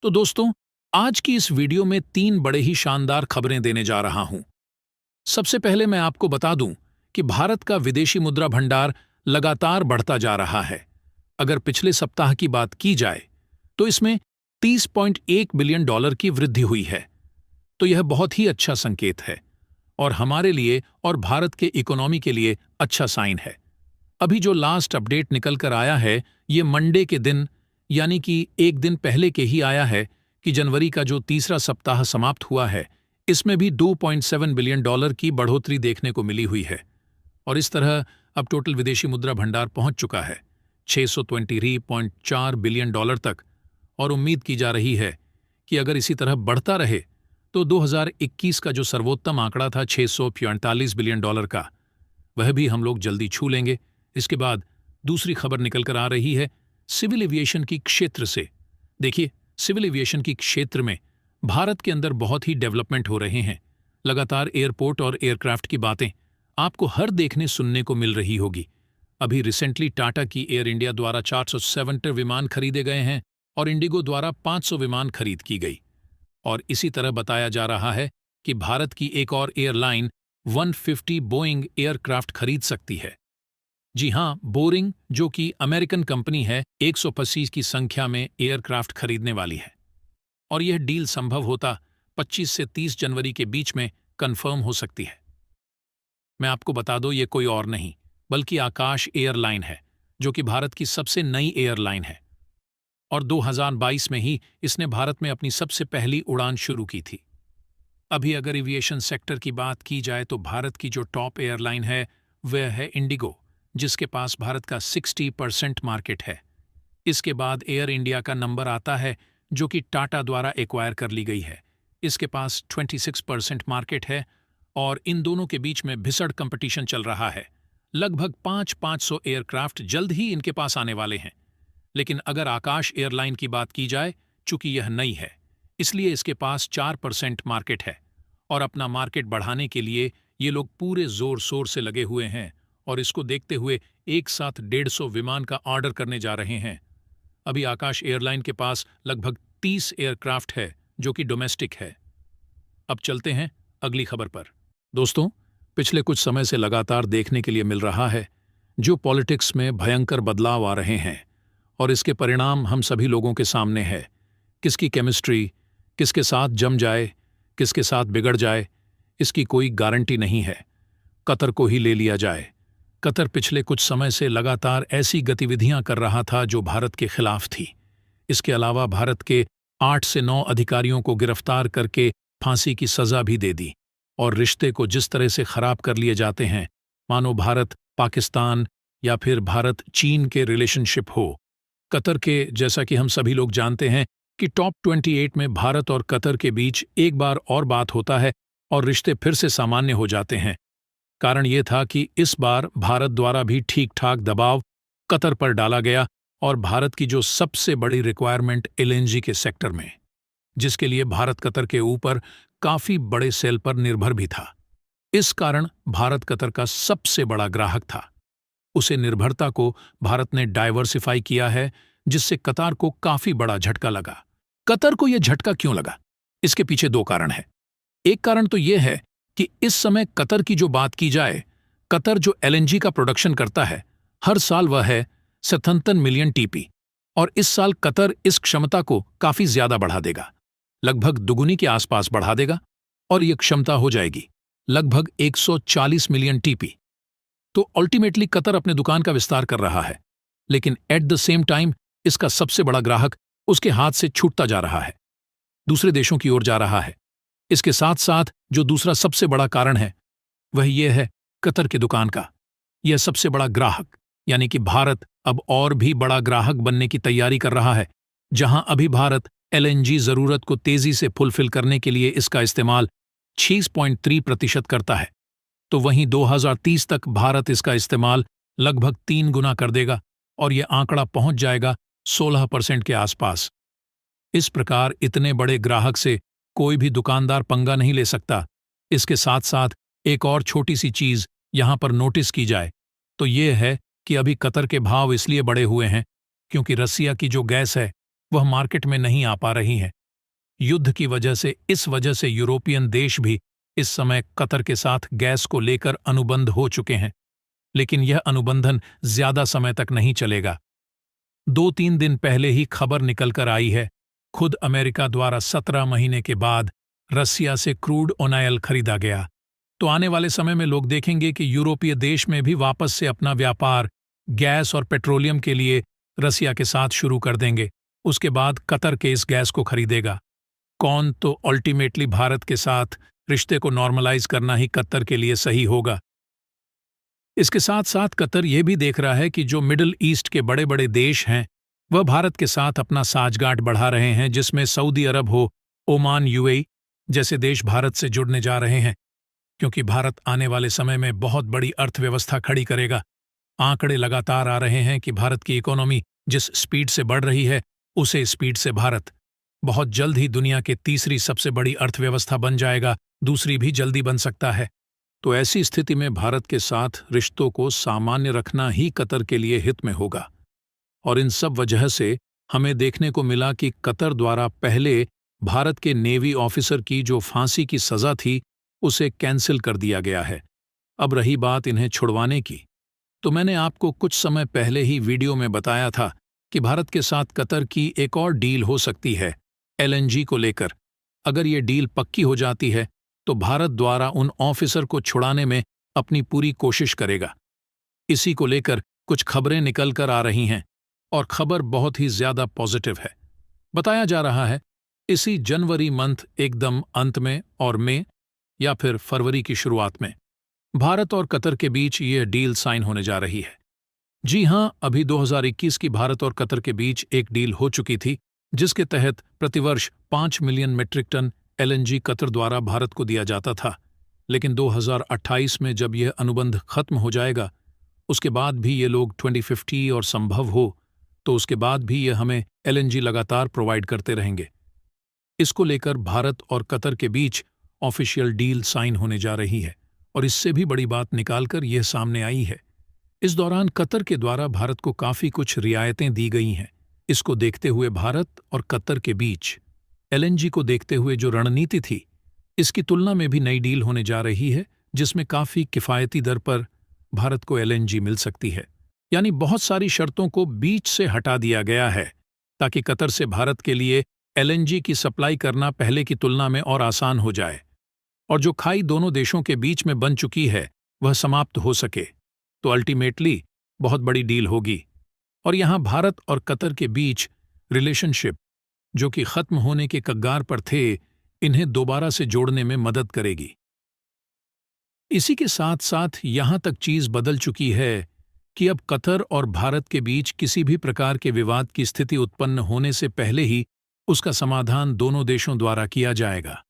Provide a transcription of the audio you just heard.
तो दोस्तों, आज की इस वीडियो में 3 बड़े ही शानदार खबरें देने जा रहा हूं। सबसे पहले मैं आपको बता दूं कि भारत का विदेशी मुद्रा भंडार लगातार बढ़ता जा रहा है। अगर पिछले सप्ताह की बात की जाए तो इसमें $30.1 बिलियन की वृद्धि हुई है। तो यह बहुत ही अच्छा संकेत है और हमारे लिए और भारत के इकोनॉमी के लिए अच्छा साइन है। अभी जो लास्ट अपडेट निकल कर आया है, ये मंडे के दिन यानी कि एक दिन पहले के ही आया है कि जनवरी का जो तीसरा सप्ताह समाप्त हुआ है, इसमें भी $2.7 बिलियन की बढ़ोतरी देखने को मिली हुई है। और इस तरह अब टोटल विदेशी मुद्रा भंडार पहुंच चुका है $623.4 बिलियन तक। और उम्मीद की जा रही है कि अगर इसी तरह बढ़ता रहे तो 2021 का जो सर्वोत्तम आंकड़ा था $645 बिलियन का, वह भी हम लोग जल्दी छू लेंगे। इसके बाद दूसरी खबर निकल कर आ रही है सिविल एविएशन की क्षेत्र से। देखिए, सिविल एविएशन की क्षेत्र में भारत के अंदर बहुत ही डेवलपमेंट हो रहे हैं। लगातार एयरपोर्ट और एयरक्राफ्ट की बातें आपको हर देखने सुनने को मिल रही होगी। अभी रिसेंटली टाटा की एयर इंडिया द्वारा 470 विमान खरीदे गए हैं और इंडिगो द्वारा 500 विमान खरीद की गई। और इसी तरह बताया जा रहा है कि भारत की एक और एयरलाइन 150 बोइंग एयरक्राफ्ट खरीद सकती है। जी हां, बोरिंग, जो कि अमेरिकन कंपनी है, 125 की संख्या में एयरक्राफ्ट खरीदने वाली है। और यह डील संभव होता 25 से 30 जनवरी के बीच में कंफर्म हो सकती है। मैं आपको बता दूं, ये कोई और नहीं बल्कि आकाश एयरलाइन है, जो कि भारत की सबसे नई एयरलाइन है। और 2022 में ही इसने भारत में अपनी सबसे पहली उड़ान शुरू की थी। अभी अगर एविएशन सेक्टर की बात की जाए तो भारत की जो टॉप एयरलाइन है वह है इंडिगो, जिसके पास भारत का 60% मार्केट है। इसके बाद एयर इंडिया का नंबर आता है, जो कि टाटा द्वारा एक्वायर कर ली गई है। इसके पास 26% मार्केट है और इन दोनों के बीच में भीषण कंपटीशन चल रहा है। लगभग 500 एयरक्राफ्ट जल्द ही इनके पास आने वाले हैं। लेकिन अगर आकाश एयरलाइन की बात की जाए, चूंकि यह नई है, इसलिए इसके पास 4% मार्केट है और अपना मार्केट बढ़ाने के लिए ये लोग पूरे जोर शोर से लगे हुए हैं और इसको देखते हुए एक साथ 150 विमान का ऑर्डर करने जा रहे हैं। अभी आकाश एयरलाइन के पास लगभग 30 एयरक्राफ्ट है, जो कि डोमेस्टिक है। अब चलते हैं अगली खबर पर। दोस्तों, पिछले कुछ समय से लगातार देखने के लिए मिल रहा है जो पॉलिटिक्स में भयंकर बदलाव आ रहे हैं और इसके परिणाम हम सभी लोगों के सामने है। किसकी केमिस्ट्री किसके साथ जम जाए, किसके साथ बिगड़ जाए, इसकी कोई गारंटी नहीं है। कतर को ही ले लिया जाए। कतर पिछले कुछ समय से लगातार ऐसी गतिविधियां कर रहा था जो भारत के खिलाफ थी। इसके अलावा भारत के 8 से 9 अधिकारियों को गिरफ्तार करके फांसी की सजा भी दे दी। और रिश्ते को जिस तरह से खराब कर लिए जाते हैं, मानो भारत पाकिस्तान या फिर भारत चीन के रिलेशनशिप हो। कतर के, जैसा कि हम सभी लोग जानते हैं कि टॉप 28 में भारत और कतर के बीच एक बार और बात होता है और रिश्ते फिर से सामान्य हो जाते हैं। कारण ये था कि इस बार भारत द्वारा भी ठीक ठाक दबाव कतर पर डाला गया और भारत की जो सबसे बड़ी रिक्वायरमेंट एलएनजी के सेक्टर में, जिसके लिए भारत कतर के ऊपर काफी बड़े सेल पर निर्भर भी था। इस कारण भारत कतर का सबसे बड़ा ग्राहक था। उसे निर्भरता को भारत ने डाइवर्सिफाई किया है, जिससे कतर को काफी बड़ा झटका लगा। कतर को यह झटका क्यों लगा? इसके पीछे 2 कारण हैं। एक कारण तो यह है कि इस समय कतर की जो बात की जाए, कतर जो एलएनजी का प्रोडक्शन करता है, हर साल वह है 77 मिलियन टीपी। और इस साल कतर इस क्षमता को काफी ज्यादा बढ़ा देगा, लगभग दुगुनी के आसपास बढ़ा देगा और यह क्षमता हो जाएगी लगभग 140 मिलियन टीपी। तो अल्टीमेटली कतर अपने दुकान का विस्तार कर रहा है, लेकिन एट द सेम टाइम इसका सबसे बड़ा ग्राहक उसके हाथ से छूटता जा रहा है, दूसरे देशों की ओर जा रहा है। इसके साथ साथ जो दूसरा सबसे बड़ा कारण है वह यह है कतर की दुकान का यह सबसे बड़ा ग्राहक, यानी कि भारत अब और भी बड़ा ग्राहक बनने की तैयारी कर रहा है। जहां अभी भारत एलएनजी जरूरत को तेजी से फुलफिल करने के लिए इसका इस्तेमाल 6.3% करता है, तो वहीं 2030 तक भारत इसका इस्तेमाल लगभग 3 गुना कर देगा और यह आंकड़ा पहुंच जाएगा 16% के आसपास। इस प्रकार इतने बड़े ग्राहक से कोई भी दुकानदार पंगा नहीं ले सकता। इसके साथ साथ एक और छोटी सी चीज यहां पर नोटिस की जाए तो ये है कि अभी कतर के भाव इसलिए बढ़े हुए हैं क्योंकि रसिया की जो गैस है वह मार्केट में नहीं आ पा रही हैं। युद्ध की वजह से इस वजह से यूरोपियन देश भी इस समय कतर के साथ गैस को लेकर अनुबंध हो चुके हैं, लेकिन यह अनुबंधन ज्यादा समय तक नहीं चलेगा। 2-3 दिन पहले ही खबर निकलकर आई है, खुद अमेरिका द्वारा 17 महीने के बाद रसिया से क्रूड ऑयल खरीदा गया। तो आने वाले समय में लोग देखेंगे कि यूरोपीय देश में भी वापस से अपना व्यापार गैस और पेट्रोलियम के लिए रसिया के साथ शुरू कर देंगे। उसके बाद कतर के इस गैस को खरीदेगा कौन? तो अल्टीमेटली भारत के साथ रिश्ते को नॉर्मलाइज करना ही कतर के लिए सही होगा। इसके साथ साथ कतर यह भी देख रहा है कि जो मिडिल ईस्ट के बड़े बड़े देश हैं वह भारत के साथ अपना साझगांठ बढ़ा रहे हैं, जिसमें सऊदी अरब हो, ओमान, यूएई जैसे देश भारत से जुड़ने जा रहे हैं, क्योंकि भारत आने वाले समय में बहुत बड़ी अर्थव्यवस्था खड़ी करेगा। आंकड़े लगातार आ रहे हैं कि भारत की इकोनॉमी जिस स्पीड से बढ़ रही है उसे स्पीड से भारत बहुत जल्द ही दुनिया के तीसरी सबसे बड़ी अर्थव्यवस्था बन जाएगा, दूसरी भी जल्दी बन सकता है। तो ऐसी स्थिति में भारत के साथ रिश्तों को सामान्य रखना ही कतर के लिए हित में होगा। और इन सब वजह से हमें देखने को मिला कि कतर द्वारा पहले भारत के नेवी ऑफिसर की जो फांसी की सजा थी उसे कैंसिल कर दिया गया है। अब रही बात इन्हें छुड़वाने की, तो मैंने आपको कुछ समय पहले ही वीडियो में बताया था कि भारत के साथ कतर की एक और डील हो सकती है एलएनजी को लेकर। अगर ये डील पक्की हो जाती है तो भारत द्वारा उन ऑफिसर को छुड़ाने में अपनी पूरी कोशिश करेगा। इसी को लेकर कुछ खबरें निकल कर आ रही हैं और खबर बहुत ही ज्यादा पॉजिटिव है। बताया जा रहा है इसी जनवरी मंथ एकदम अंत में और मई या फिर फरवरी की शुरुआत में भारत और कतर के बीच यह डील साइन होने जा रही है। जी हां, अभी 2021 की भारत और कतर के बीच एक डील हो चुकी थी, जिसके तहत प्रतिवर्ष 5 million metric tonne LNG Qatar द्वारा भारत को दिया जाता था। लेकिन 2028 में जब यह अनुबंध खत्म हो जाएगा, उसके बाद भी ये लोग 2050 और संभव हो तो उसके बाद भी ये हमें एलएनजी लगातार प्रोवाइड करते रहेंगे। इसको लेकर भारत और कतर के बीच ऑफिशियल डील साइन होने जा रही है और इससे भी बड़ी बात निकालकर यह सामने आई है। इस दौरान कतर के द्वारा भारत को काफी कुछ रियायतें दी गई हैं। इसको देखते हुए भारत और कतर के बीच एलएनजी को देखते हुए जो रणनीति थी, इसकी तुलना में भी नई डील होने जा रही है, जिसमें काफी किफायती दर पर भारत को एलएनजी मिल सकती है। यानी बहुत सारी शर्तों को बीच से हटा दिया गया है ताकि कतर से भारत के लिए एलएनजी की सप्लाई करना पहले की तुलना में और आसान हो जाए और जो खाई दोनों देशों के बीच में बन चुकी है वह समाप्त हो सके। तो अल्टीमेटली बहुत बड़ी डील होगी और यहां भारत और कतर के बीच रिलेशनशिप जो कि खत्म होने के कगार पर थे, इन्हें दोबारा से जोड़ने में मदद करेगी। इसी के साथ साथ यहां तक चीज बदल चुकी है कि अब कतर और भारत के बीच किसी भी प्रकार के विवाद की स्थिति उत्पन्न होने से पहले ही उसका समाधान दोनों देशों द्वारा किया जाएगा।